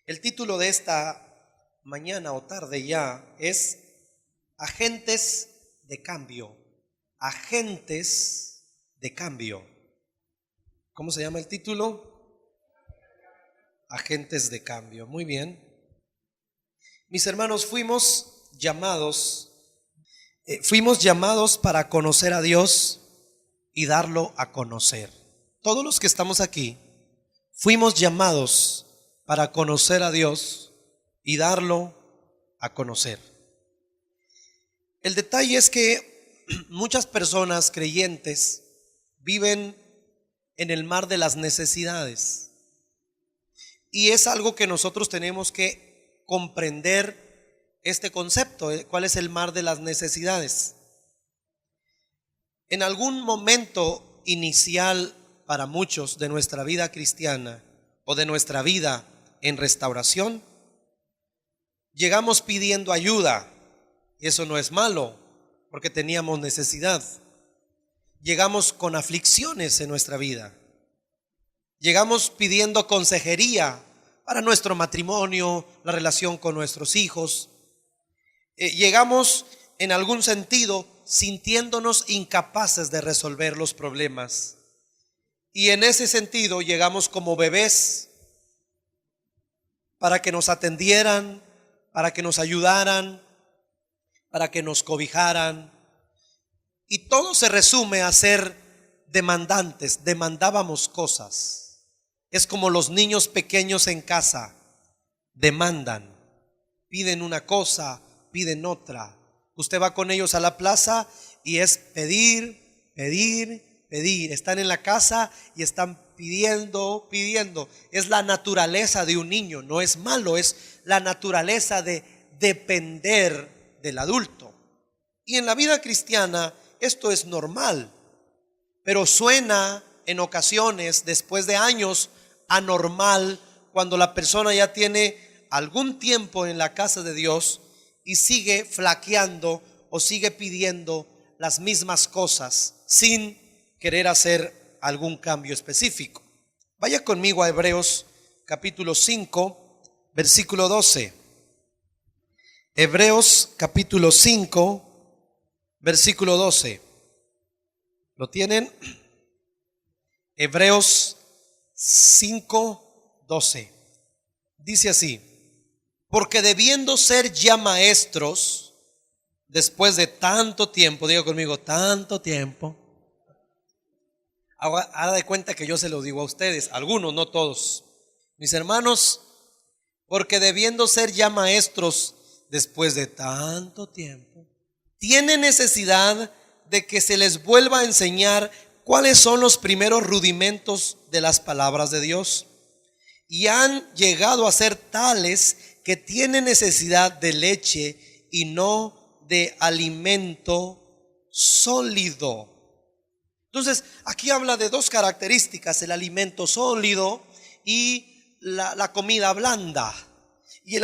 El título de esta mañana o tarde ya es Agentes de Cambio. Agentes de Cambio. ¿Cómo se llama el título? Agentes de Cambio. Muy bien. Mis hermanos, fuimos llamados para conocer a Dios y darlo a conocer. Todos los que estamos aquí fuimos llamados para conocer a Dios y darlo a conocer. El detalle es que muchas personas creyentes viven en el mar de las necesidades, y es algo que nosotros tenemos que comprender este concepto. ¿Cuál es el mar de las necesidades? En algún momento inicial para muchos de nuestra vida cristiana o de nuestra vida en restauración, llegamos pidiendo ayuda. Eso no es malo, porque teníamos necesidad. Llegamos con aflicciones en nuestra vida. Llegamos pidiendo consejería para nuestro matrimonio, la relación con nuestros hijos. Llegamos en algún sentido sintiéndonos incapaces de resolver los problemas. Y en ese sentido llegamos como bebés para que nos atendieran, para que nos ayudaran, para que nos cobijaran. Y todo se resume a ser demandantes. Demandábamos cosas. Es como los niños pequeños en casa. Demandan. Piden una cosa, piden otra. Usted va con ellos a la plaza y es pedir, pedir, pedir. Están en la casa y están pidiendo. Es la naturaleza de un niño. No es malo, es la naturaleza de depender del adulto. Y en la vida cristiana esto es normal, pero suena en ocasiones, después de años, anormal cuando la persona ya tiene algún tiempo en la casa de Dios y sigue flaqueando o sigue pidiendo las mismas cosas sin querer hacer algún cambio específico. Vaya conmigo a Hebreos capítulo 5, versículo 12. Hebreos capítulo 5, versículo 12. ¿Lo tienen? Hebreos 5, 12. Dice así: porque debiendo ser ya maestros, después de tanto tiempo, diga conmigo, tanto tiempo. Haga de cuenta que yo se lo digo a ustedes, algunos, no todos. Mis hermanos, porque debiendo ser ya maestros después de tanto tiempo, tienen necesidad de que se les vuelva a enseñar cuáles son los primeros rudimentos de las palabras de Dios. Y han llegado a ser tales que tienen necesidad de leche y no de alimento sólido. Entonces, aquí habla de dos características: el alimento sólido y la comida blanda. Y el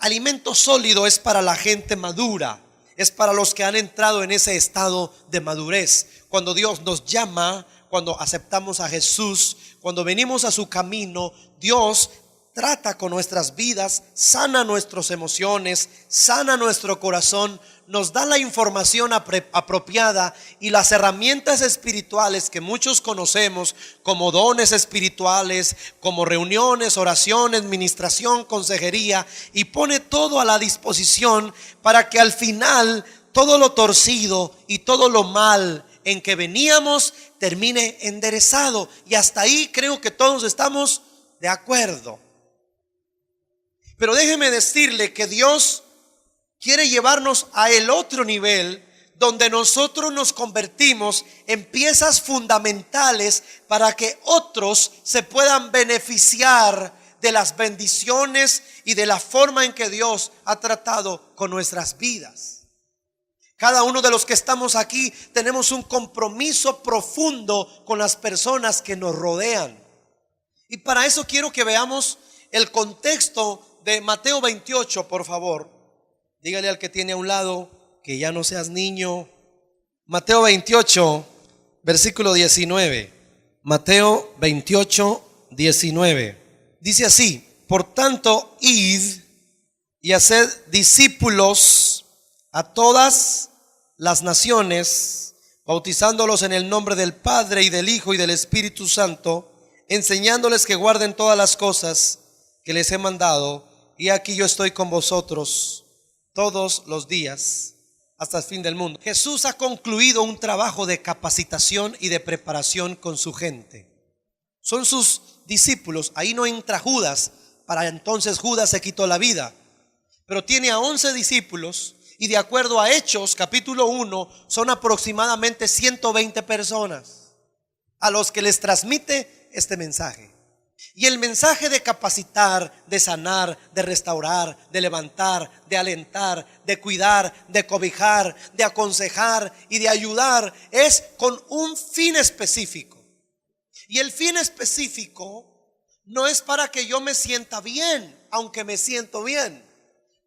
alimento sólido es para la gente madura, es para los que han entrado en ese estado de madurez. Cuando Dios nos llama, cuando aceptamos a Jesús, cuando venimos a su camino, Dios trata con nuestras vidas, sana nuestras emociones, sana nuestro corazón, nos da la información apropiada y las herramientas espirituales que muchos conocemos como dones espirituales, como reuniones, oraciones, ministración, consejería, y pone todo a la disposición para que al final todo lo torcido y todo lo mal en que veníamos termine enderezado. Y hasta ahí creo que todos estamos de acuerdo. Pero déjeme decirle que Dios quiere llevarnos a el otro nivel, donde nosotros nos convertimos en piezas fundamentales para que otros se puedan beneficiar de las bendiciones y de la forma en que Dios ha tratado con nuestras vidas. Cada uno de los que estamos aquí tenemos un compromiso profundo con las personas que nos rodean. Y para eso quiero que veamos el contexto de Mateo 28, por favor. Dígale al que tiene a un lado que ya no seas niño. Mateo 28, versículo 19. Mateo 28, 19. Dice así: Por tanto, id y haced discípulos a todas las naciones, bautizándolos en el nombre del Padre y del Hijo y del Espíritu Santo, enseñándoles que guarden todas las cosas que les he mandado. Y aquí yo estoy con vosotros todos los días hasta el fin del mundo. Jesús ha concluido un trabajo de capacitación y de preparación con su gente. Son sus discípulos. Ahí no entra Judas. Para entonces Judas se quitó la vida. Pero tiene a 11 discípulos y de acuerdo a Hechos capítulo 1 son aproximadamente 120 personas a los que les transmite este mensaje. Y el mensaje de capacitar, de sanar, de restaurar, de levantar, de alentar, de cuidar, de cobijar, de aconsejar y de ayudar es con un fin específico. Y el fin específico no es para que yo me sienta bien, aunque me siento bien,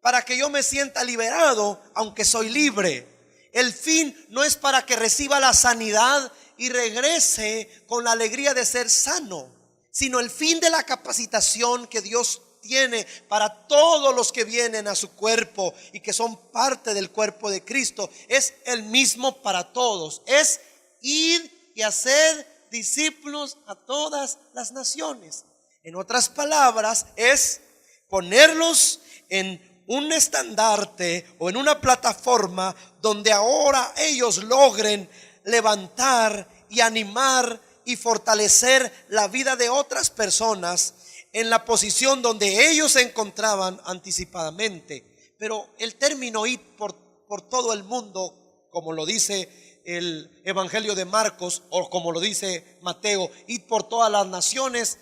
para que yo me sienta liberado, aunque soy libre. El fin no es para que reciba la sanidad y regrese con la alegría de ser sano, sino el fin de la capacitación que Dios tiene para todos los que vienen a su cuerpo y que son parte del cuerpo de Cristo es el mismo para todos. Es ir y hacer discípulos a todas las naciones. En otras palabras, es ponerlos en un estandarte o en una plataforma donde ahora ellos logren levantar y animar y fortalecer la vida de otras personas en la posición donde ellos se encontraban anticipadamente. Pero el término ir por todo el mundo, como lo dice el Evangelio de Marcos o como lo dice Mateo, ir por todas las naciones,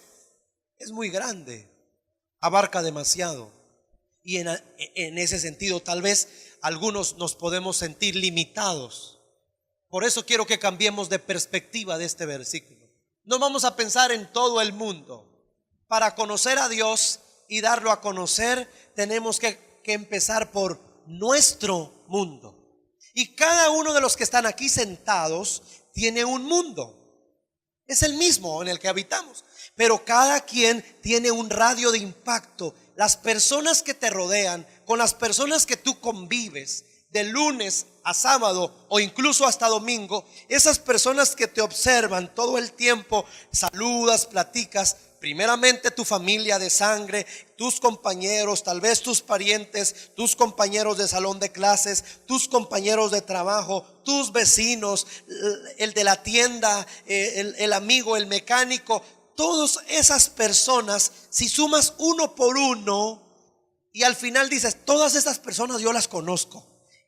es muy grande, abarca demasiado. Y en ese sentido tal vez algunos nos podemos sentir limitados. Por eso quiero que cambiemos de perspectiva de este versículo. No vamos a pensar en todo el mundo. Para conocer a Dios y darlo a conocer, tenemos que empezar por nuestro mundo. Y cada uno de los que están aquí sentados tiene un mundo. Es el mismo en el que habitamos, pero cada quien tiene un radio de impacto. Las personas que te rodean, con las personas que tú convives, de lunes a sábado o incluso hasta domingo, esas personas que te observan todo el tiempo, saludas, platicas, primeramente tu familia de sangre, tus compañeros, tal vez tus parientes, tus compañeros de salón de clases, tus compañeros de trabajo, tus vecinos, el de la tienda, el amigo, el mecánico. Todas esas personas, si sumas uno por uno y al final dices, todas estas personas yo las conozco.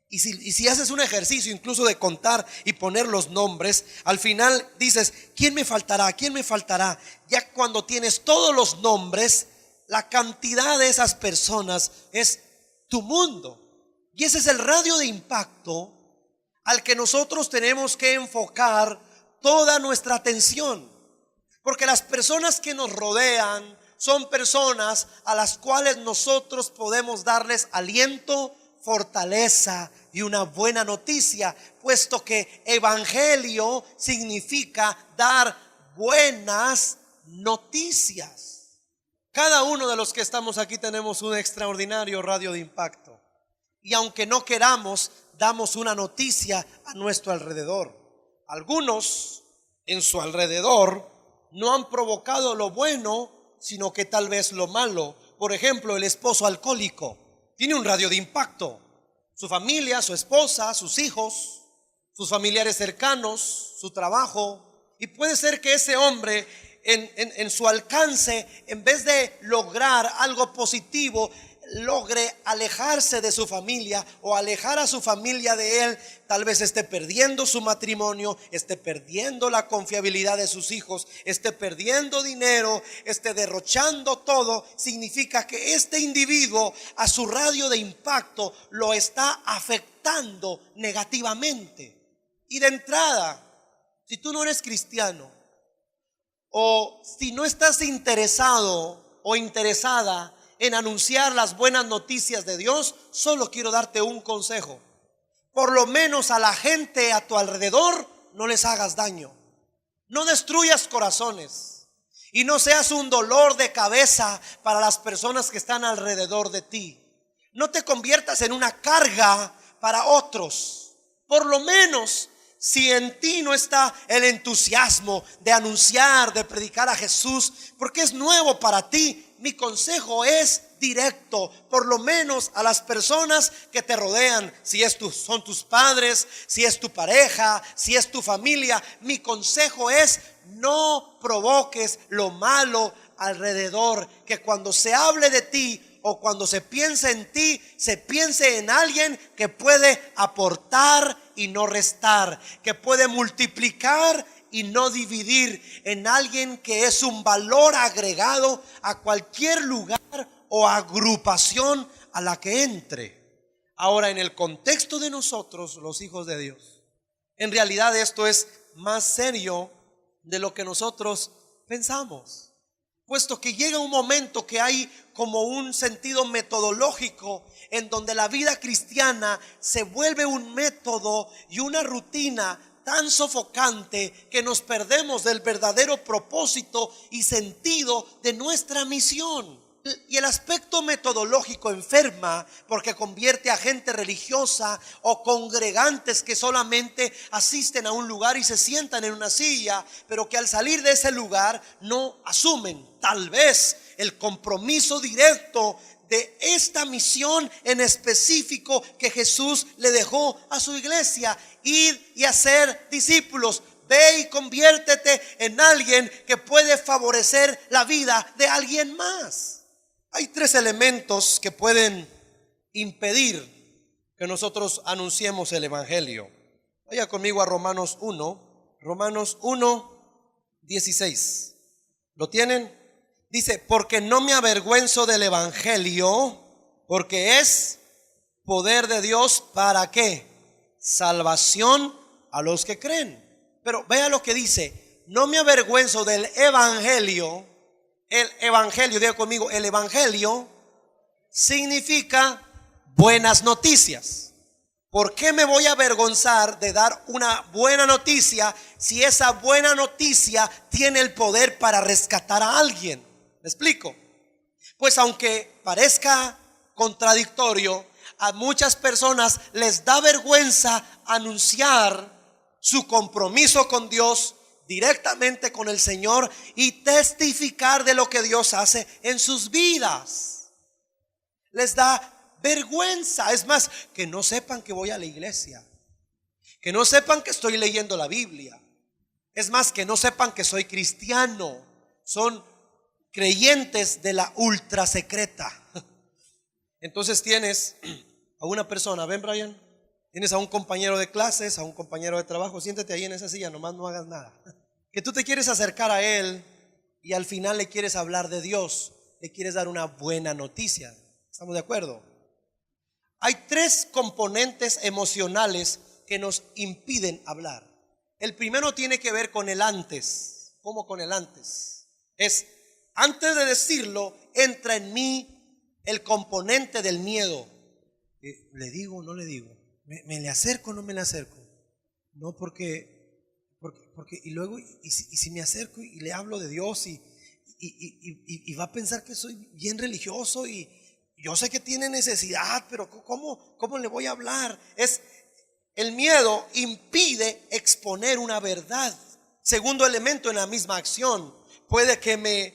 Y si haces un ejercicio incluso de contar y poner los nombres, al final dices, ¿quién me faltará? ¿Quién me faltará? Ya cuando tienes todos los nombres, la cantidad de esas personas es tu mundo. Y ese es el radio de impacto al que nosotros tenemos que enfocar toda nuestra atención. Porque las personas que nos rodean son personas a las cuales nosotros podemos darles aliento, fortaleza y una buena noticia, puesto que evangelio significa dar buenas noticias. Cada uno de los que estamos aquí tenemos un extraordinario radio de impacto. Y aunque no queramos, damos una noticia a nuestro alrededor. Algunos en su alrededor no han provocado lo bueno, sino que tal vez lo malo. Por ejemplo, el esposo alcohólico tiene un radio de impacto. Su familia, su esposa, sus hijos, sus familiares cercanos, su trabajo. Y puede ser que ese hombre en su alcance, en vez de lograr algo positivo, logre alejarse de su familia o alejar a su familia de él. Tal vez esté perdiendo su matrimonio, esté perdiendo la confiabilidad de sus hijos, esté perdiendo dinero, esté derrochando todo. Significa que este individuo a su radio de impacto lo está afectando negativamente. Y de entrada, si tú no eres cristiano o si no estás interesado o interesada en anunciar las buenas noticias de Dios, solo quiero darte un consejo. Por lo menos a la gente a tu alrededor no les hagas daño. No destruyas corazones. y no seas un dolor de cabeza para las personas que están alrededor de ti. No te conviertas en una carga para otros. Por lo menos, si en ti no está el entusiasmo de anunciar, de predicar a Jesús, porque es nuevo para ti, mi consejo es directo, por lo menos a las personas que te rodean. Si son tus padres, si es tu pareja, si es tu familia, mi consejo es: no provoques lo malo alrededor. Que cuando se hable de ti o cuando se piense en ti, se piense en alguien que puede aportar y no restar, que puede multiplicar y no dividir, en alguien que es un valor agregado a cualquier lugar o agrupación a la que entre. Ahora, en el contexto de nosotros, los hijos de Dios, en realidad esto es más serio de lo que nosotros pensamos, puesto que llega un momento que hay como un sentido metodológico en donde la vida cristiana se vuelve un método y una rutina tan sofocante que nos perdemos del verdadero propósito y sentido de nuestra misión. Y el aspecto metodológico enferma, porque convierte a gente religiosa o congregantes que solamente asisten a un lugar y se sientan en una silla, pero que al salir de ese lugar no asumen tal vez el compromiso directo de esta misión en específico que Jesús le dejó a su iglesia: ir y hacer discípulos. Ve y conviértete en alguien que puede favorecer la vida de alguien más. Hay tres elementos que pueden impedir que nosotros anunciemos el evangelio. Vaya conmigo a Romanos 1:16. ¿Lo tienen? Dice: porque no me avergüenzo del evangelio, porque es poder de Dios. ¿Para qué? Salvación a los que creen. Pero vea lo que dice: no me avergüenzo del evangelio. El evangelio, diga conmigo, el evangelio significa buenas noticias. ¿Por qué me voy a avergonzar de dar una buena noticia si esa buena noticia tiene el poder para rescatar a alguien? ¿Me explico? Pues aunque parezca contradictorio, a muchas personas les da vergüenza anunciar su compromiso con Dios, directamente con el Señor, y testificar de lo que Dios hace en sus vidas. Les da vergüenza. Es más, que no sepan que voy a la iglesia, que no sepan que estoy leyendo la Biblia. Es más, que no sepan que soy cristiano. Son creyentes de la ultra secreta. Entonces tienes a una persona, ven Brian, tienes a un compañero de clases, a un compañero de trabajo, siéntate ahí en esa silla, nomás no hagas nada. Que tú te quieres acercar a él y al final le quieres hablar de Dios, le quieres dar una buena noticia. ¿Estamos de acuerdo? Hay tres componentes emocionales que nos impiden hablar. El primero tiene que ver con el antes. ¿Cómo con el antes? Es: antes de decirlo, entra en mí el componente del miedo. ¿Le digo o no le digo? ¿Me le acerco o no me le acerco? No, porque y luego, y si me acerco y le hablo de Dios y va a pensar que soy bien religioso y yo sé que tiene necesidad, pero ¿cómo le voy a hablar? El miedo impide exponer una verdad. Segundo elemento en la misma acción, puede que me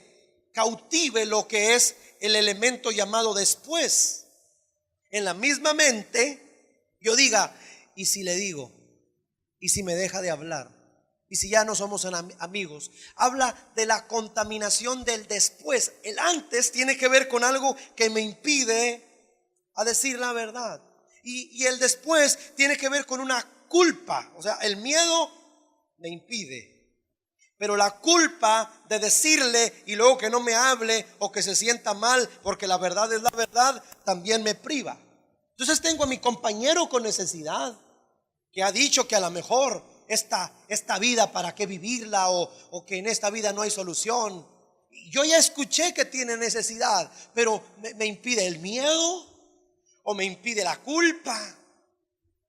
cautive lo que es el elemento llamado después. En la misma mente yo diga: ¿y si le digo? ¿Y si me deja de hablar? ¿Y si ya no somos amigos? Habla de la contaminación del después. El antes tiene que ver con algo que me impide a decir la verdad. Y el después tiene que ver con una culpa. O sea, el miedo me impide, pero la culpa de decirle y luego que no me hable o que se sienta mal porque la verdad es la verdad, también me priva. Entonces tengo a mi compañero con necesidad, que ha dicho que a lo mejor esta vida para qué vivirla, o que en esta vida no hay solución. Yo ya escuché que tiene necesidad, pero me impide el miedo, o me impide la culpa,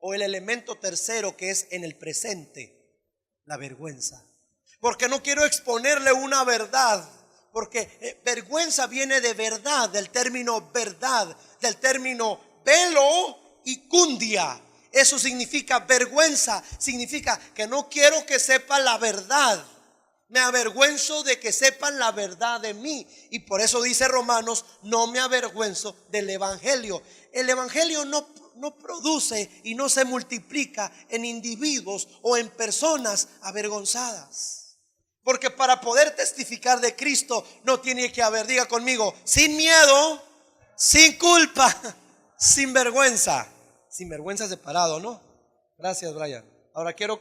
o el elemento tercero que es en el presente, la vergüenza. Porque no quiero exponerle una verdad porque vergüenza viene de verdad, del término verdad, del término velo y cundia. Eso significa vergüenza, significa que no quiero que sepan la verdad. Me avergüenzo de que sepan la verdad de mí. Y por eso dice Romanos, no me avergüenzo del evangelio. El evangelio no produce y no se multiplica en individuos o en personas avergonzadas. Porque para poder testificar de Cristo no tiene que haber, diga conmigo, sin miedo, sin culpa, sin vergüenza. Sin vergüenza separado, ¿no? Gracias, Brian. Ahora quiero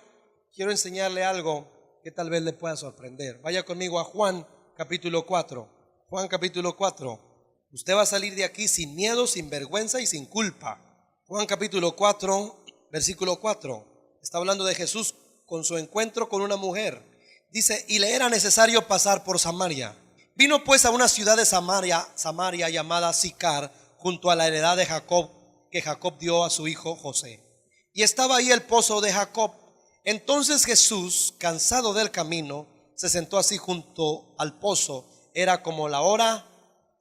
enseñarle algo que tal vez le pueda sorprender. Vaya conmigo a Juan capítulo 4. Juan capítulo 4. Usted va a salir de aquí sin miedo, sin vergüenza y sin culpa. Juan capítulo 4, versículo 4. Está hablando de Jesús con su encuentro con una mujer. Dice, y le era necesario pasar por Samaria. Vino pues a una ciudad de Samaria llamada Sicar, junto a la heredad de Jacob, que Jacob dio a su hijo José. Y estaba ahí el pozo de Jacob. Entonces Jesús, cansado del camino, se sentó así junto al pozo. Era como la hora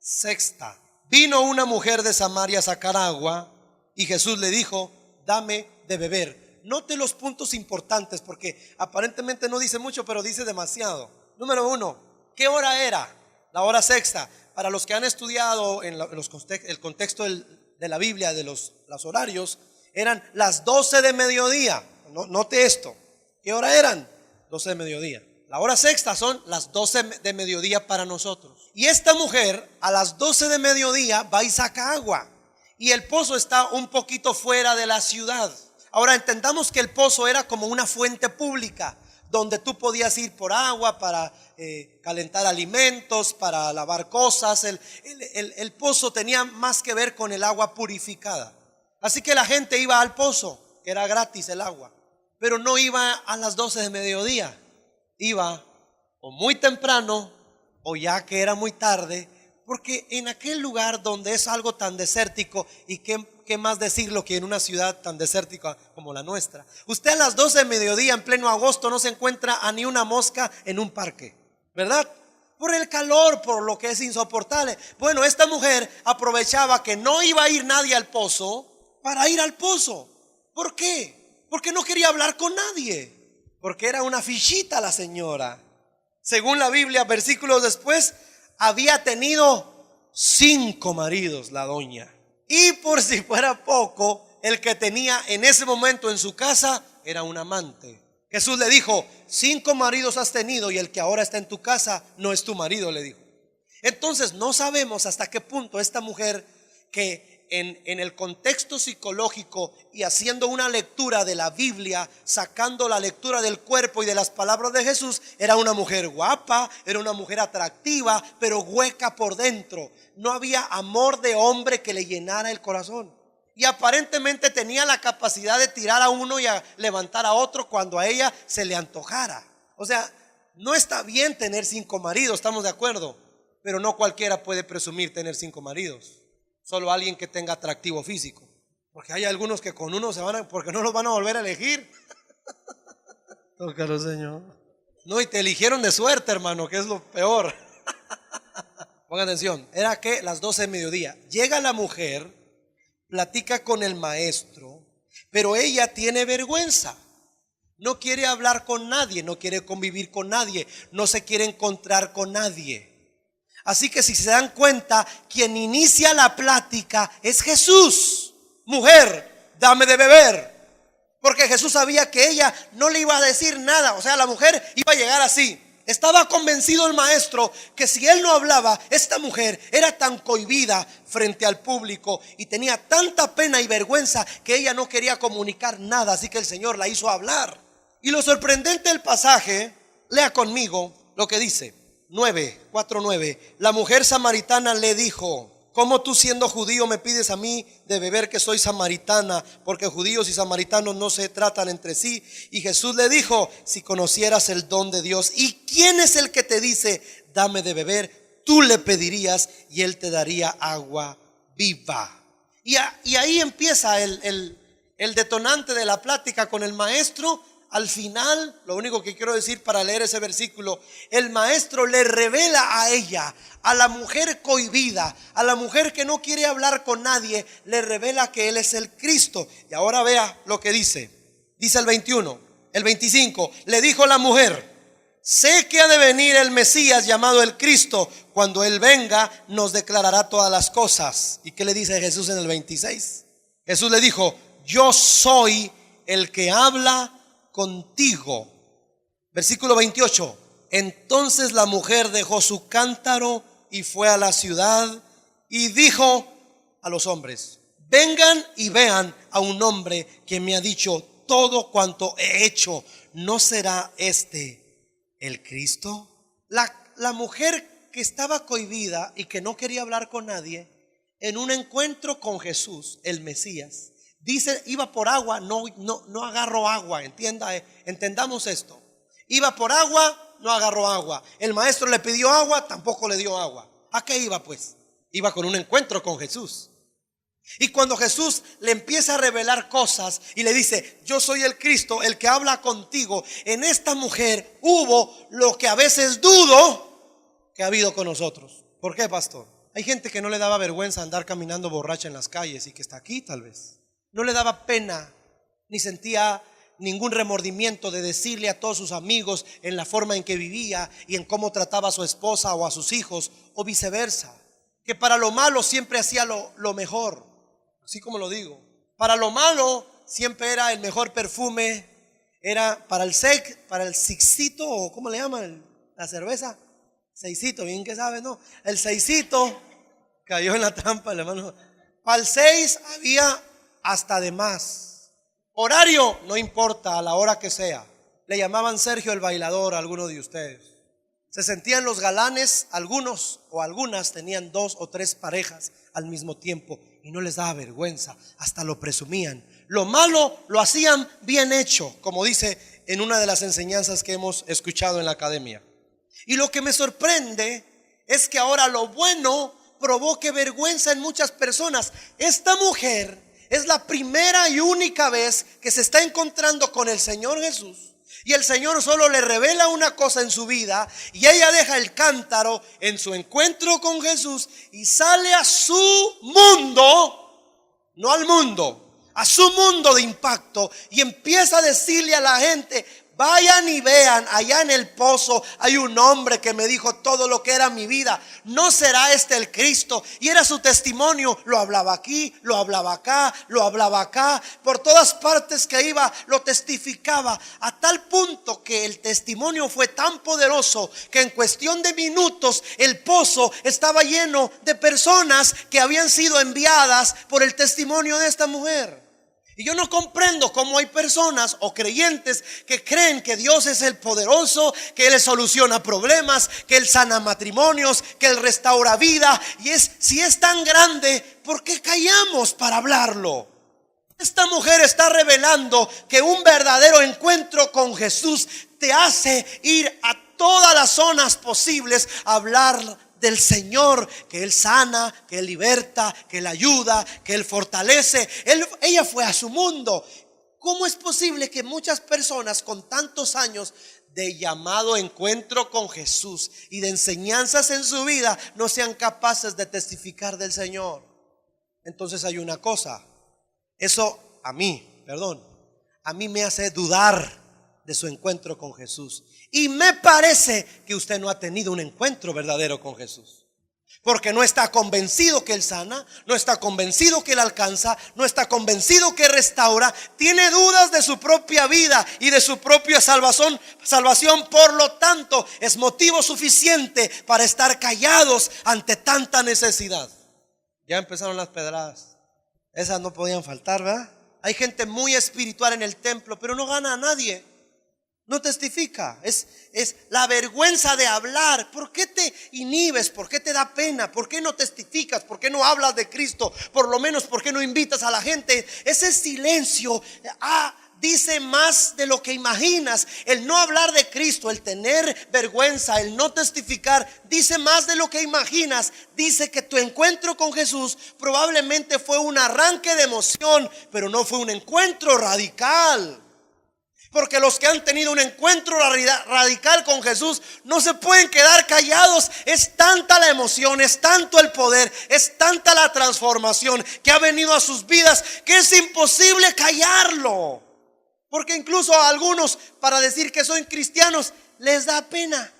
sexta. Vino una mujer de Samaria a sacar agua, y Jesús le dijo, dame de beber. Note los puntos importantes, porque aparentemente no dice mucho, pero dice demasiado. Número 1, ¿qué hora era? La hora sexta. Para los que han estudiado en el contexto de la Biblia, de los horarios, eran las 12 de mediodía. Note esto. ¿Qué hora eran? 12 de mediodía. La hora sexta son las 12 de mediodía para nosotros. Y esta mujer a las 12 de mediodía va y saca agua. Y el pozo está un poquito fuera de la ciudad. Ahora entendamos que el pozo era como una fuente pública, donde tú podías ir por agua para calentar alimentos, para lavar cosas. El pozo tenía más que ver con el agua purificada. Así que la gente iba al pozo, que era gratis el agua, pero no iba a las 12 de mediodía. Iba o muy temprano o ya que era muy tarde, porque en aquel lugar donde es algo tan desértico, y qué más decirlo que en una ciudad tan desértica como la nuestra, usted a las 12 de mediodía en pleno agosto no se encuentra a ni una mosca en un parque, ¿verdad? Por el calor, por lo que es insoportable. Bueno, esta mujer aprovechaba que no iba a ir nadie al pozo para ir al pozo. ¿Por qué? Porque no quería hablar con nadie, porque era una fichita la señora. Según la Biblia, versículos después, había tenido 5 maridos la doña. Y por si fuera poco, el que tenía en ese momento en su casa era un amante. Jesús le dijo, 5 maridos has tenido y el que ahora está en tu casa no es tu marido, le dijo. Entonces no sabemos hasta qué punto esta mujer, que en el contexto psicológico y haciendo una lectura de la Biblia, sacando la lectura del cuerpo y de las palabras de Jesús, era una mujer guapa, era una mujer atractiva, pero hueca por dentro. No había amor de hombre que le llenara el corazón. Y aparentemente tenía la capacidad de tirar a uno y a levantar a otro cuando a ella se le antojara. O sea, no está bien tener 5 maridos, estamos de acuerdo, pero no cualquiera puede presumir tener 5 maridos. Solo alguien que tenga atractivo físico, porque hay algunos que con uno porque no los van a volver a elegir. Tócalo, Señor. No, y te eligieron de suerte, hermano, que es lo peor. Pongan atención, era que las 12 de mediodía llega la mujer, platica con el maestro, pero ella tiene vergüenza. No quiere hablar con nadie, no quiere convivir con nadie, no se quiere encontrar con nadie. Así que si se dan cuenta, quien inicia la plática es Jesús. Mujer, dame de beber. Porque Jesús sabía que ella no le iba a decir nada. O sea, la mujer iba a llegar así. Estaba convencido el maestro que si él no hablaba, esta mujer era tan cohibida frente al público y tenía tanta pena y vergüenza que ella no quería comunicar nada. Así que el Señor la hizo hablar. Y lo sorprendente del pasaje, lea conmigo lo que dice. 4:9. La mujer samaritana le dijo, ¿cómo tú siendo judío me pides a mí de beber que soy samaritana? Porque judíos y samaritanos no se tratan entre sí. Y Jesús le dijo, si conocieras el don de Dios y quién es el que te dice, dame de beber, tú le pedirías y él te daría agua viva. Y ahí empieza el detonante de la plática con el maestro, al final, lo único que quiero decir para leer ese versículo, el maestro le revela a ella, a la mujer cohibida, a la mujer que no quiere hablar con nadie, le revela que él es el Cristo. Y ahora vea lo que dice. Dice el 21, el 25, le dijo la mujer: sé que ha de venir el Mesías llamado el Cristo. Cuando Él venga, nos declarará todas las cosas. ¿Y qué le dice Jesús en el 26? Jesús le dijo: yo soy el que habla contigo. Versículo 28. Entonces la mujer dejó su cántaro y fue a la ciudad y dijo a los hombres: vengan y vean a un hombre que me ha dicho todo cuanto he hecho. ¿No será este el Cristo? La mujer que estaba cohibida y que no quería hablar con nadie, en un encuentro con Jesús, el Mesías, dice: iba por agua, no agarró agua. Entendamos esto. Iba por agua, no agarró agua. El maestro le pidió agua, tampoco le dio agua. ¿A qué iba pues? Iba con un encuentro con Jesús. Y cuando Jesús le empieza a revelar cosas y le dice: yo soy el Cristo, el que habla contigo, en esta mujer hubo lo que a veces dudo que ha habido con nosotros. ¿Por qué, pastor? Hay gente que no le daba vergüenza andar caminando borracha en las calles y que está aquí tal vez. No le daba pena, ni sentía ningún remordimiento de decirle a todos sus amigos en la forma en que vivía y en cómo trataba a su esposa o a sus hijos, o viceversa. Que para lo malo siempre hacía lo mejor, así como lo digo. Para lo malo siempre era el mejor perfume, era para el sixito, o ¿cómo le llaman? La cerveza, seisito, bien que sabe, ¿no? El seisito cayó en la trampa, el hermano. Para el 6 había hasta de más. Horario, no importa, a la hora que sea. Le llamaban Sergio el bailador a alguno de ustedes. Se sentían los galanes, algunos o algunas tenían 2 o 3 parejas al mismo tiempo y no les daba vergüenza, hasta lo presumían. Lo malo lo hacían bien hecho, como dice en una de las enseñanzas que hemos escuchado en la academia. Y lo que me sorprende es que ahora lo bueno provoque vergüenza en muchas personas. Esta mujer es la primera y única vez que se está encontrando con el Señor Jesús, y el Señor solo le revela una cosa en su vida, y ella deja el cántaro en su encuentro con Jesús y sale a su mundo, no al mundo, a su mundo de impacto, y empieza a decirle a la gente: vayan y vean, allá en el pozo hay un hombre que me dijo todo lo que era mi vida. ¿No será este el Cristo? Y era su testimonio. Lo hablaba aquí, lo hablaba acá, lo hablaba acá. Por todas partes que iba lo testificaba, a tal punto que el testimonio fue tan poderoso que en cuestión de minutos el pozo estaba lleno de personas que habían sido enviadas por el testimonio de esta mujer. Y yo no comprendo cómo hay personas o creyentes que creen que Dios es el poderoso, que Él soluciona problemas, que Él sana matrimonios, que Él restaura vida. Y si es tan grande, ¿por qué callamos para hablarlo? Esta mujer está revelando que un verdadero encuentro con Jesús te hace ir a todas las zonas posibles a hablar del Señor, que Él sana, que Él liberta, que Él ayuda, que Él fortalece. Ella fue a su mundo. ¿Cómo es posible que muchas personas con tantos años de llamado encuentro con Jesús y de enseñanzas en su vida no sean capaces de testificar del Señor? Entonces hay una cosa, eso a mí me hace dudar de su encuentro con Jesús. Y me parece que usted no ha tenido un encuentro verdadero con Jesús, porque no está convencido que Él sana, no está convencido que Él alcanza, no está convencido que restaura. Tiene dudas de su propia vida y de su propia salvación. Por lo tanto, es motivo suficiente para estar callados ante tanta necesidad. Ya empezaron las pedradas. Esas no podían faltar, ¿verdad? Hay gente muy espiritual en el templo, pero no gana a nadie. No testifica, es la vergüenza de hablar. ¿Por qué te inhibes? ¿Por qué te da pena? ¿Por qué no testificas? ¿Por qué no hablas de Cristo? Por lo menos, ¿por qué no invitas a la gente? Ese silencio dice más de lo que imaginas. El no hablar de Cristo, el tener vergüenza, el no testificar, dice más de lo que imaginas. Dice que tu encuentro con Jesús probablemente fue un arranque de emoción, pero no fue un encuentro radical. Porque los que han tenido un encuentro radical con Jesús no se pueden quedar callados. Es tanta la emoción, es tanto el poder, es tanta la transformación que ha venido a sus vidas que es imposible callarlo. Porque incluso a algunos, para decir que son cristianos, les da pena.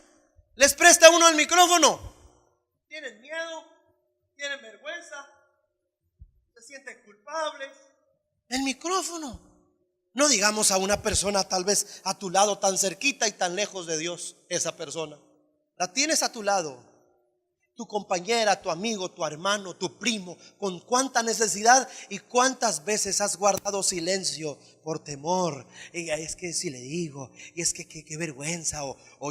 Les presta uno el micrófono. Tienen miedo, tienen vergüenza, se sienten culpables. El micrófono. No digamos a una persona tal vez a tu lado, tan cerquita y tan lejos de Dios. Esa persona la tienes a tu lado, tu compañera, tu amigo, tu hermano, tu primo. Con cuánta necesidad y cuántas veces has guardado silencio por temor. Y es que si le digo, y es que qué vergüenza,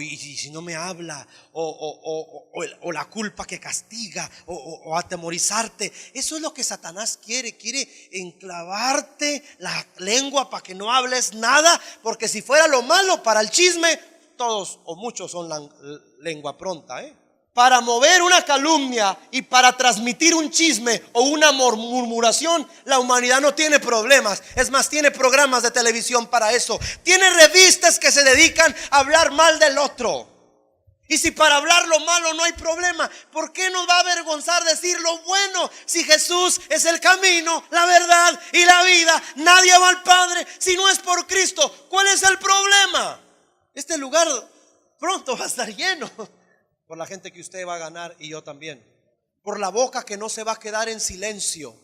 y si no me habla, o la culpa que castiga, o atemorizarte. Eso es lo que Satanás quiere enclavarte la lengua para que no hables nada. Porque si fuera lo malo para el chisme, todos o muchos son la lengua pronta, Para mover una calumnia y para transmitir un chisme o una murmuración, la humanidad no tiene problemas. Es más, tiene programas de televisión para eso. Tiene revistas que se dedican a hablar mal del otro. Y si para hablar lo malo no hay problema, ¿por qué nos va a avergonzar decir lo bueno? Si Jesús es el camino, la verdad y la vida, nadie va al Padre si no es por Cristo. ¿Cuál es el problema? Este lugar pronto va a estar lleno por la gente que usted va a ganar y yo también. Por la boca que no se va a quedar en silencio,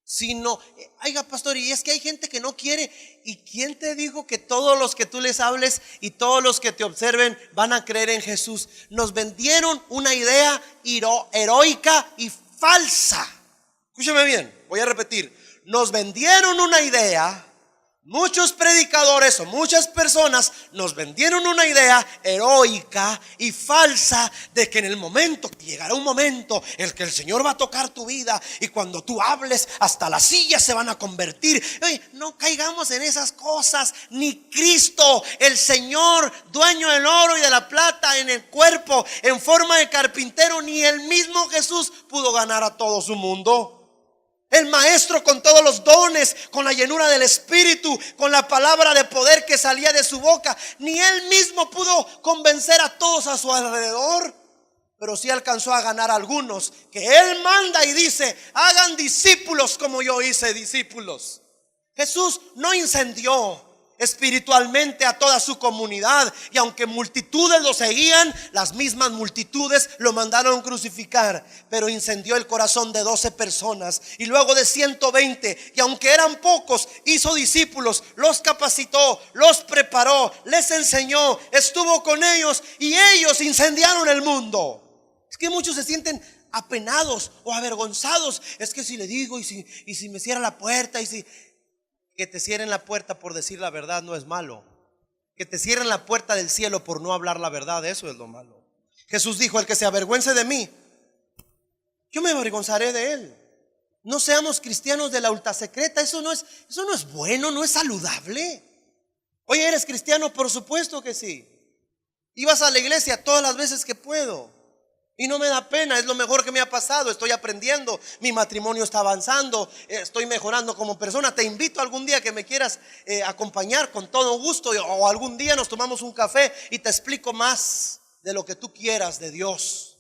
sino, oiga pastor, y es que hay gente que no quiere. ¿Y quién te dijo que todos los que tú les hables y todos los que te observen van a creer en Jesús? Nos vendieron una idea heroica y falsa. Escúcheme bien, voy a repetir. Nos vendieron una idea. Muchos predicadores o muchas personas nos vendieron una idea heroica y falsa de que en el momento, llegará un momento en el que el Señor va a tocar tu vida y cuando tú hables hasta las sillas se van a convertir. Oye, no caigamos en esas cosas. Ni Cristo, el Señor, dueño del oro y de la plata en el cuerpo, en forma de carpintero, ni el mismo Jesús pudo ganar a todo su mundo. El maestro con todos los dones, con la llenura del Espíritu, con la palabra de poder que salía de su boca, ni él mismo pudo convencer a todos a su alrededor. Pero sí alcanzó a ganar a algunos que él manda y dice: hagan discípulos como yo hice discípulos. Jesús no incendió espiritualmente a toda su comunidad, y aunque multitudes lo seguían, las mismas multitudes lo mandaron crucificar, pero incendió el corazón de 12 personas y luego de 120, y aunque eran pocos, hizo discípulos, los capacitó, los preparó, les enseñó, estuvo con ellos y ellos incendiaron el mundo. Es que muchos se sienten apenados o avergonzados. Es que si le digo y si me cierra la puerta, y si... Que te cierren la puerta por decir la verdad no es malo. Que te cierren la puerta del cielo por no hablar la verdad, eso es lo malo. Jesús dijo: el que se avergüence de mí, yo me avergonzaré de él. No seamos cristianos de la ultrasecreta. Eso no es bueno, no es saludable. Oye, ¿eres cristiano? Por supuesto que sí. Y vas a la iglesia todas las veces que puedo. Y no me da pena, es lo mejor que me ha pasado. Estoy aprendiendo, mi matrimonio está avanzando, estoy mejorando como persona. Te invito algún día que me quieras acompañar, con todo gusto, o algún día nos tomamos un café y te explico más de lo que tú quieras de Dios.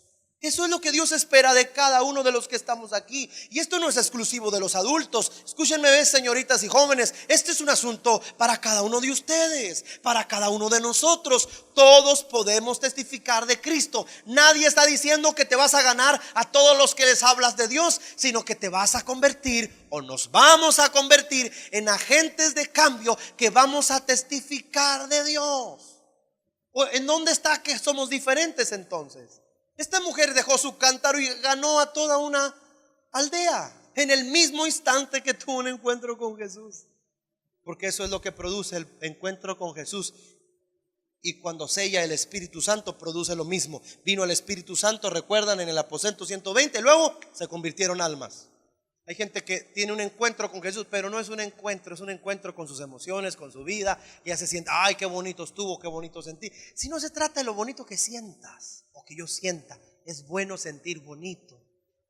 Eso es lo que Dios espera de cada uno de los que estamos aquí. Y esto no es exclusivo de los adultos. Escúchenme, señoritas y jóvenes, este es un asunto para cada uno de ustedes, para cada uno de nosotros. Todos podemos testificar de Cristo. Nadie está diciendo que te vas a ganar a todos los que les hablas de Dios, sino que te vas a convertir, o nos vamos a convertir en agentes de cambio que vamos a testificar de Dios. ¿En dónde está que somos diferentes entonces? Esta mujer dejó su cántaro y ganó a toda una aldea en el mismo instante que tuvo un encuentro con Jesús. Porque eso es lo que produce el encuentro con Jesús. Y cuando sella el Espíritu Santo, produce lo mismo. Vino el Espíritu Santo, recuerdan, en el aposento 120. Luego se convirtieron almas. Hay gente que tiene un encuentro con Jesús, pero no es un encuentro, es un encuentro con sus emociones, con su vida. Ya se sienta: ay, qué bonito estuvo, qué bonito sentí. Si no se trata de lo bonito que sientas o que yo sienta, es bueno sentir bonito,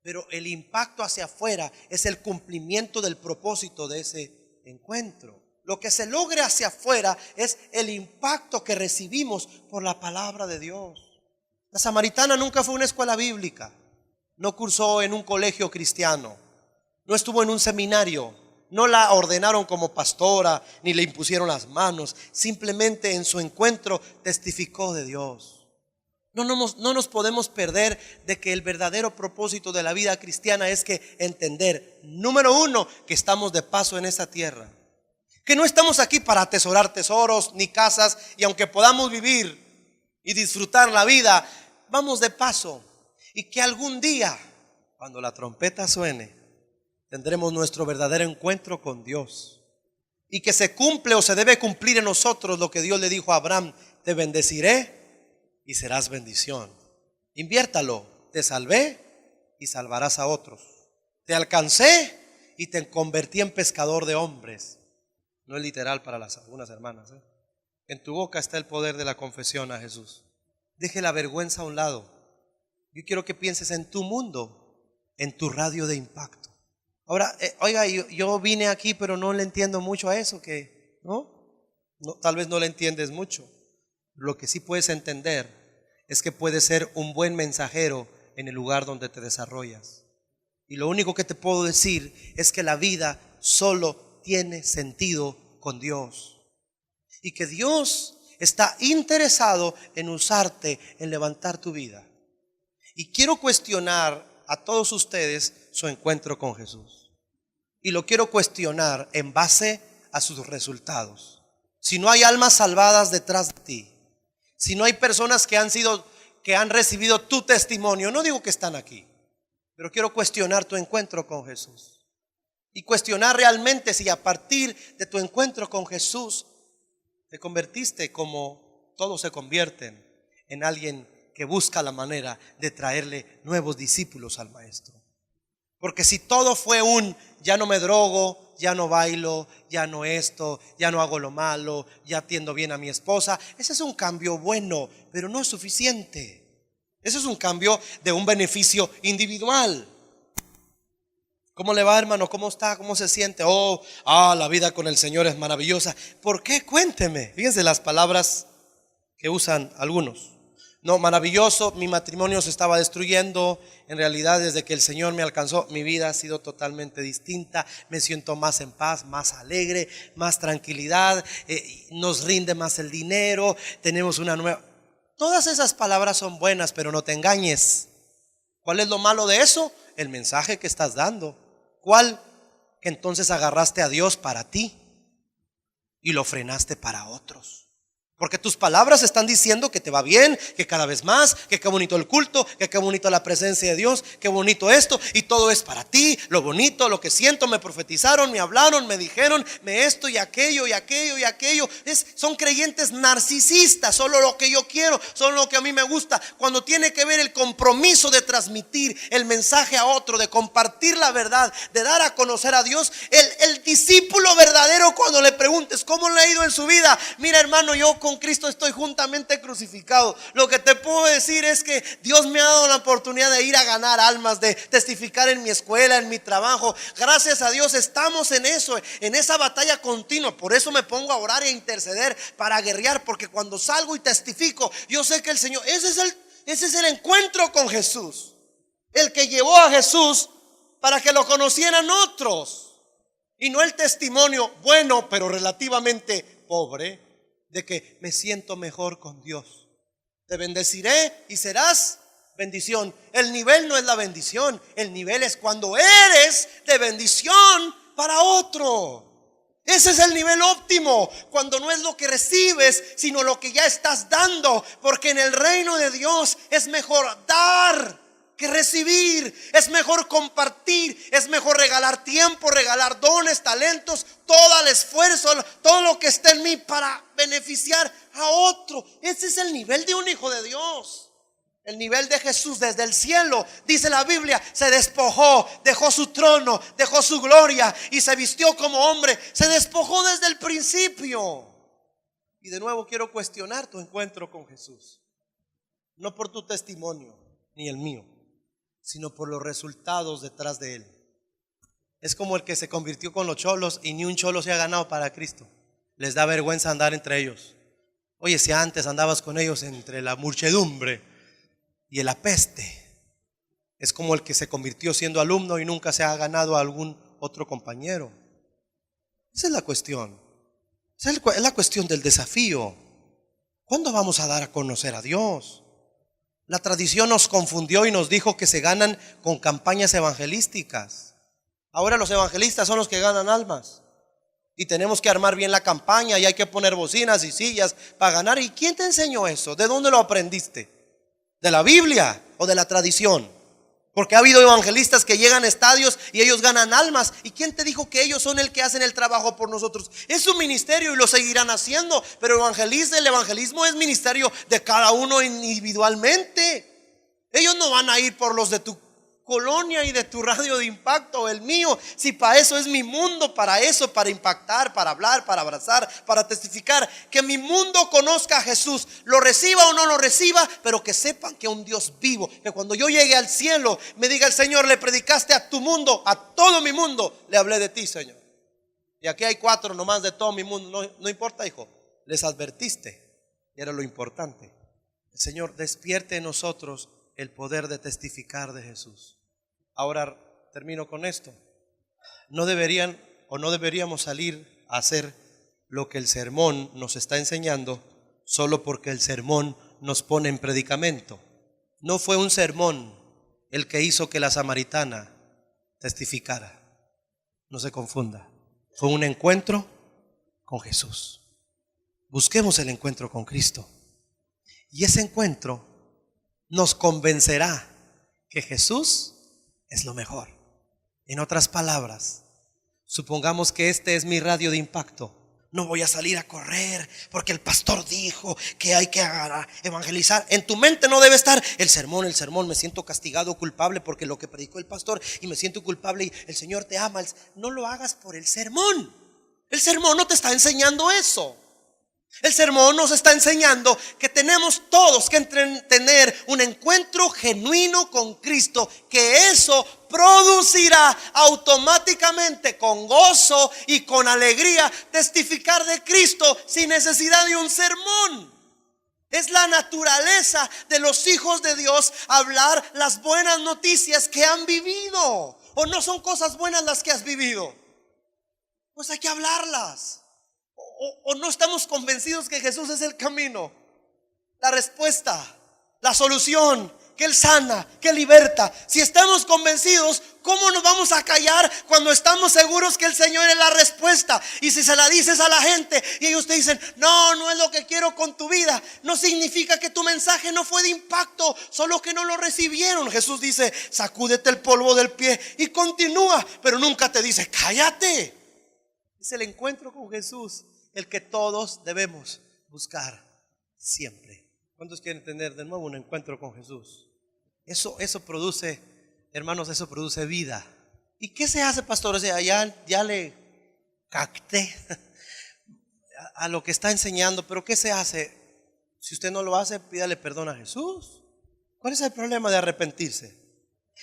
pero el impacto hacia afuera es el cumplimiento del propósito de ese encuentro. Lo que se logre hacia afuera es el impacto que recibimos por la palabra de Dios. La samaritana nunca fue a una escuela bíblica, no cursó en un colegio cristiano, no estuvo en un seminario, no la ordenaron como pastora, ni le impusieron las manos. Simplemente en su encuentro testificó de Dios. No nos podemos perder de que el verdadero propósito de la vida cristiana es que entender, número uno, que estamos de paso en esta tierra, que no estamos aquí para atesorar tesoros ni casas, y aunque podamos vivir y disfrutar la vida, vamos de paso, y que algún día, cuando la trompeta suene, tendremos nuestro verdadero encuentro con Dios, y que se cumple o se debe cumplir en nosotros lo que Dios le dijo a Abraham: te bendeciré y serás bendición. Inviértalo. Te salvé y salvarás a otros. Te alcancé y te convertí en pescador de hombres. No es literal para algunas hermanas, ¿eh? En tu boca está el poder de la confesión a Jesús. Deje la vergüenza a un lado. Yo quiero que pienses en tu mundo, en tu radio de impacto. Ahora, oiga, yo vine aquí, pero no le entiendo mucho a eso, que no, tal vez no le entiendes mucho. Lo que sí puedes entender es que puedes ser un buen mensajero en el lugar donde te desarrollas. Y lo único que te puedo decir es que la vida solo tiene sentido con Dios, y que Dios está interesado en usarte, en levantar tu vida. Y quiero cuestionar a todos ustedes su encuentro con Jesús, y lo quiero cuestionar en base a sus resultados. Si no hay almas salvadas detrás de ti, si no hay personas que han recibido tu testimonio, no digo que están aquí, pero quiero cuestionar tu encuentro con Jesús, y cuestionar realmente si a partir de tu encuentro con Jesús te convertiste, como todos se convierten, en alguien que busca la manera de traerle nuevos discípulos al Maestro. Porque si todo fue ya no me drogo, ya no bailo, ya no esto, ya no hago lo malo, ya atiendo bien a mi esposa, ese es un cambio bueno, pero no es suficiente. Ese es un cambio de un beneficio individual. ¿Cómo le va, hermano? ¿Cómo está? ¿Cómo se siente? La vida con el Señor es maravillosa. ¿Por qué? Cuénteme. Fíjense las palabras que usan algunos. No, maravilloso, mi matrimonio se estaba destruyendo. En realidad, desde que el Señor me alcanzó, mi vida ha sido totalmente distinta. Me siento más en paz, más alegre, más tranquilidad. Nos rinde más el dinero. Tenemos una nueva... Todas esas palabras son buenas, pero no te engañes. ¿Cuál es lo malo de eso? El mensaje que estás dando. ¿Cuál? Que entonces agarraste a Dios para ti y lo frenaste para otros. Porque tus palabras están diciendo que te va bien, que cada vez más, que qué bonito el culto, que qué bonito la presencia de Dios, qué bonito esto, y todo es para ti, lo bonito, lo que siento, me profetizaron, me hablaron, me dijeron, esto y aquello y aquello y aquello. Son creyentes narcisistas, solo lo que yo quiero, solo lo que a mí me gusta. Cuando tiene que ver el compromiso de transmitir el mensaje a otro, de compartir la verdad, de dar a conocer a Dios, el discípulo verdadero, cuando le preguntes cómo le ha ido en su vida: mira, hermano, yo con Cristo estoy juntamente crucificado. Lo que te puedo decir es que Dios me ha dado la oportunidad de ir a ganar almas, de testificar en mi escuela, en mi trabajo. Gracias a Dios estamos en eso, en esa batalla continua. Por eso me pongo a orar e interceder para guerrear, porque cuando salgo y testifico, yo sé que el Señor, ese es el encuentro con Jesús, el que llevó a Jesús para que lo conocieran otros, y no el testimonio bueno pero relativamente pobre de que me siento mejor con Dios. Te bendeciré y serás bendición. El nivel no es la bendición, el nivel es cuando eres de bendición para otro. Ese es el nivel óptimo, cuando no es lo que recibes, sino lo que ya estás dando. Porque en el reino de Dios es mejor dar que recibir, es mejor compartir, es mejor regalar tiempo, regalar dones, talentos, todo el esfuerzo, todo lo que está en mí para beneficiar a otro. Ese es el nivel de un hijo de Dios. El nivel de Jesús desde el cielo, dice la Biblia, se despojó, dejó su trono, dejó su gloria y se vistió como hombre. Se despojó desde el principio. Y de nuevo quiero cuestionar tu encuentro con Jesús, no por tu testimonio ni el mío, sino por los resultados detrás de él. Es como el que se convirtió con los cholos y ni un cholo se ha ganado para Cristo. Les da vergüenza andar entre ellos. Oye, si antes andabas con ellos entre la muchedumbre y la peste. Es como el que se convirtió siendo alumno y nunca se ha ganado a algún otro compañero. Esa es la cuestión. Esa es la cuestión del desafío. ¿Cuándo vamos a dar a conocer a Dios? La tradición nos confundió y nos dijo que se ganan con campañas evangelísticas. Ahora los evangelistas son los que ganan almas. Y tenemos que armar bien la campaña y hay que poner bocinas y sillas para ganar. ¿Y quién te enseñó eso? ¿De dónde lo aprendiste? ¿De la Biblia o de la tradición? Porque ha habido evangelistas que llegan a estadios y ellos ganan almas. ¿Y quién te dijo que ellos son el que hacen el trabajo por nosotros? Es su ministerio y lo seguirán haciendo. Pero el evangelismo es ministerio de cada uno individualmente. Ellos no van a ir por los de tu colonia y de tu radio de impacto o el mío. Si para eso es mi mundo, para eso, para impactar, para hablar, para abrazar, para testificar. Que mi mundo conozca a Jesús, lo reciba o no lo reciba, pero que sepan que un Dios vivo, que cuando yo llegue al cielo me diga el Señor: le predicaste a tu mundo, a todo mi mundo, le hablé de ti, Señor. Y aquí hay 4 nomás de todo mi mundo. No importa, hijo, les advertiste, y era lo importante. El Señor despierte en nosotros el poder de testificar de Jesús. Ahora termino con esto. No deberíamos salir a hacer lo que el sermón nos está enseñando solo porque el sermón nos pone en predicamento. No fue un sermón el que hizo que la samaritana testificara. No se confunda. Fue un encuentro con Jesús. Busquemos el encuentro con Cristo. Y ese encuentro nos convencerá que Jesús es lo mejor. En otras palabras, supongamos que este es mi radio de impacto. No voy a salir a correr porque el pastor dijo que hay que evangelizar. En tu mente no debe estar el sermón, me siento castigado, culpable porque lo que predicó el pastor, y me siento culpable y el Señor te ama. No lo hagas por el sermón. El sermón no te está enseñando eso. El sermón nos está enseñando que tenemos todos que tener un encuentro genuino con Cristo, que eso producirá automáticamente, con gozo y con alegría, testificar de Cristo sin necesidad de un sermón. Es la naturaleza de los hijos de Dios hablar las buenas noticias que han vivido. ¿O no son cosas buenas las que has vivido? Pues hay que hablarlas. ¿O no estamos convencidos que Jesús es el camino, la respuesta, la solución, que Él sana, que liberta? Si estamos convencidos, ¿cómo nos vamos a callar cuando estamos seguros que el Señor es la respuesta? Y si se la dices a la gente y ellos te dicen: no es lo que quiero con tu vida, no significa que tu mensaje no fue de impacto, solo que no lo recibieron. Jesús dice: sacúdete el polvo del pie y continúa, pero nunca te dice: cállate. Es el encuentro con Jesús el que todos debemos buscar siempre. ¿Cuántos quieren tener de nuevo un encuentro con Jesús? Eso produce, hermanos, eso produce vida. ¿Y qué se hace, pastor? O sea, ya le capté a lo que está enseñando, pero ¿qué se hace? Si usted no lo hace, pídale perdón a Jesús. ¿Cuál es el problema de arrepentirse?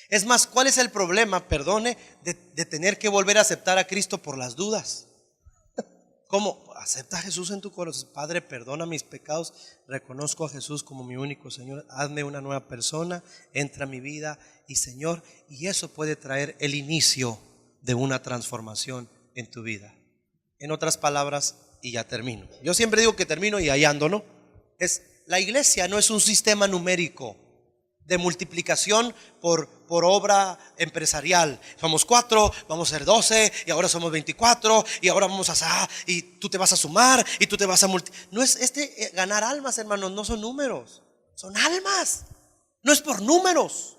Es más, ¿cuál es el problema, perdone, de tener que volver a aceptar a Cristo por las dudas? ¿Cómo? Acepta a Jesús en tu corazón. Padre, perdona mis pecados, reconozco a Jesús como mi único Señor, hazme una nueva persona, entra a mi vida y Señor, y eso puede traer el inicio de una transformación en tu vida. En otras palabras, y ya termino. Yo siempre digo que termino y ahí ando, ¿no? La iglesia no es un sistema numérico de multiplicación por obra empresarial. Somos 4, vamos a ser 12, y ahora somos 24, y ahora vamos a, y tú te vas a sumar, y tú te vas a multiplicar. No es ganar almas, hermanos, no son números, son almas. No es por números,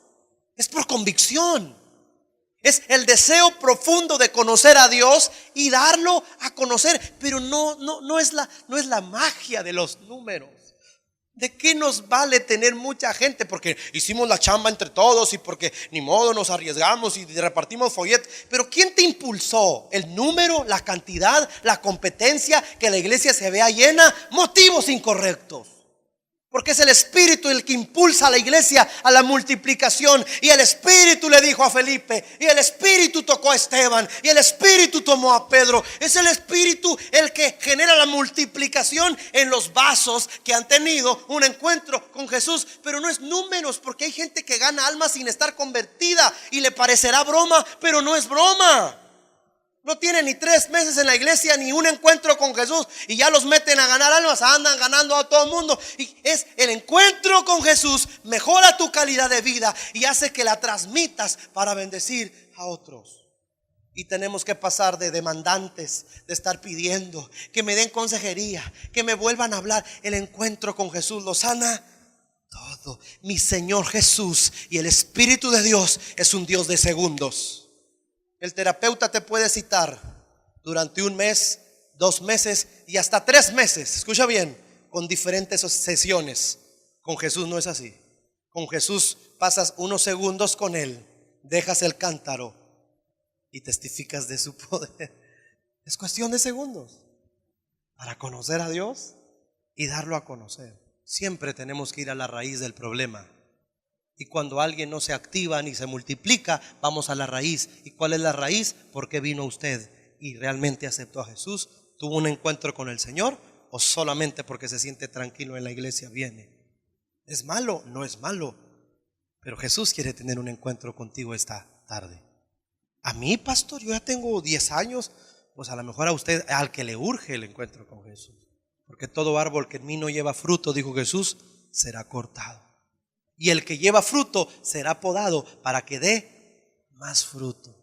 es por convicción. Es el deseo profundo de conocer a Dios y darlo a conocer, pero no es la magia de los números. ¿De qué nos vale tener mucha gente? Porque hicimos la chamba entre todos y porque ni modo nos arriesgamos y repartimos folletos. Pero ¿quién te impulsó? ¿El número, la cantidad, la competencia, que la iglesia se vea llena? Motivos incorrectos. Porque es el Espíritu el que impulsa a la iglesia a la multiplicación. Y el Espíritu le dijo a Felipe, y el Espíritu tocó a Esteban, y el Espíritu tomó a Pedro. Es el Espíritu el que genera la multiplicación en los vasos que han tenido un encuentro con Jesús. Pero no es números, porque hay gente que gana almas sin estar convertida y le parecerá broma, pero no es broma. No tiene ni 3 meses en la iglesia, ni un encuentro con Jesús, y ya los meten a ganar almas, andan ganando a todo el mundo. Y es el encuentro con Jesús, mejora tu calidad de vida y hace que la transmitas para bendecir a otros. Y tenemos que pasar de demandantes, de estar pidiendo que me den consejería, que me vuelvan a hablar. El encuentro con Jesús lo sana todo. Mi Señor Jesús y el Espíritu de Dios es un Dios de segundos. El terapeuta te puede citar durante 1 mes, 2 meses y hasta 3 meses. Escucha bien, con diferentes sesiones. Con Jesús no es así. Con Jesús pasas unos segundos con Él, dejas el cántaro y testificas de su poder. Es cuestión de segundos para conocer a Dios y darlo a conocer. Siempre tenemos que ir a la raíz del problema. Y cuando alguien no se activa ni se multiplica, vamos a la raíz. ¿Y cuál es la raíz? ¿Por qué vino usted y realmente aceptó a Jesús? ¿Tuvo un encuentro con el Señor? ¿O solamente porque se siente tranquilo en la iglesia viene? ¿Es malo? No es malo. Pero Jesús quiere tener un encuentro contigo esta tarde. A mí, pastor, yo ya tengo 10 años. Pues a lo mejor a usted, al que le urge el encuentro con Jesús. Porque todo árbol que en mí no lleva fruto, dijo Jesús, será cortado. Y el que lleva fruto será podado para que dé más fruto.